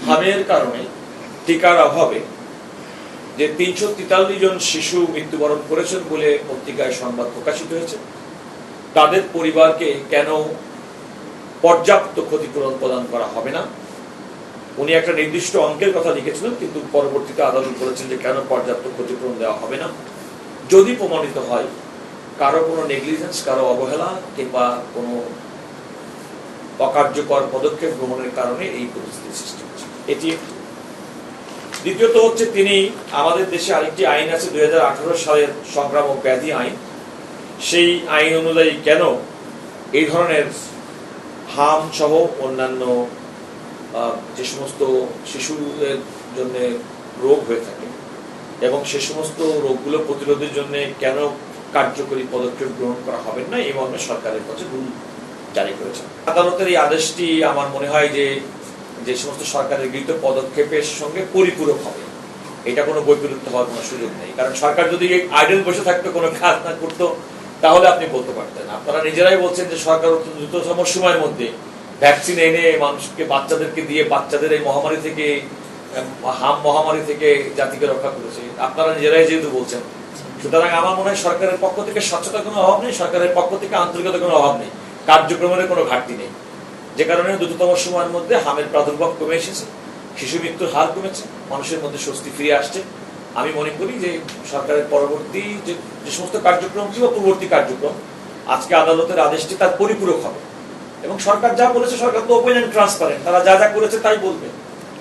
হামের কারণে টিকার অভাবে যে ৩৪৩ জন শিশু মৃত্যুবরণ করেছেন বলে পত্রিকায় সংবাদ প্রকাশিত হয়েছে, তাদের পরিবারকে কেন পর্যাপ্ত ক্ষতিপূরণ প্রদান করা হবে না। উনি একটা নির্দিষ্ট অঙ্কের কথা লিখেছিলেন, কিন্তু পরবর্তীতে আদালত বলেছেন যে কেন পর্যাপ্ত ক্ষতিপূরণ দেওয়া হবে না। যদি প্রমাণিত হয় কারো কোনো নেগলিজেন্স, কারো অবহেলা কিংবা কোনো অকার্যকর পদক্ষেপ গ্রহণের কারণে এই পরিস্থিতির সৃষ্টি হচ্ছে, এটি। দ্বিতীয়ত হচ্ছে, তিনি আমাদের দেশে আরেকটি আইন আছে 2018 সালের সংক্রামক ব্যাধি আইন, সেই আইন অনুযায়ী কেন এই ধরনের হাম সহ অন্যান্য যে সমস্ত শিশুদের জন্য রোগ হয়ে থাকে এবং সে সমস্ত রোগগুলো প্রতিরোধের জন্য কেন কার্যকরী পদক্ষেপ গ্রহণ করা হবে না, এই মর্মে সরকারের কাছে রুল জারি করেছে। আদালতের এই আদেশটি আমার মনে হয় যে সমস্ত সরকারের গৃহীত পদক্ষেপের সঙ্গে পরিপূরক হবে, এটা কোনো বৈপরীত্য হওয়ার কোনো সুযোগ নেই। কারণ সরকার যদি আইডল বসে থাকতো, কোনো কাজ না করতো, তাহলে আপনি বলতে পারতেন। আপনারা নিজেরাই বলছেন যে সরকার অত্যন্ত দ্রুততম সময়ের মধ্যে ভ্যাকসিন এনে মানুষকে, বাচ্চাদেরকে দিয়ে বাচ্চাদের এই মহামারী থেকে, হাম মহামারী থেকে জাতিকে রক্ষা করেছে। আপনারা নিজেরাই যেহেতু বলছেন, সুতরাং আমার মনে হয় সরকারের পক্ষ থেকে স্বচ্ছতার কোনো অভাব নেই, সরকারের পক্ষ থেকে আন্তরিকতার কোনো অভাব নেই, কার্যক্রমের কোনো ঘাটতি নেই, যে কারণে দ্রুততম সময়ের মধ্যে হামের প্রাদুর্ভাব কমে এসেছে, শিশু মৃত্যুর হার কমেছে, মানুষের মধ্যে স্বস্তি ফিরে আসছে। আমি মনে করি যে সরকারের পরবর্তী যে সমস্ত কার্যক্রম কিংবা পূর্ববর্তী কার্যক্রম, আজকে আদালতের আদেশটি তার পরিপূরক হবে। এবং সরকার যা বলেছে, সরকার তো ওপেন অ্যান্ড ট্রান্সপারেন্ট, তারা যা যা করেছে তাই বলবে।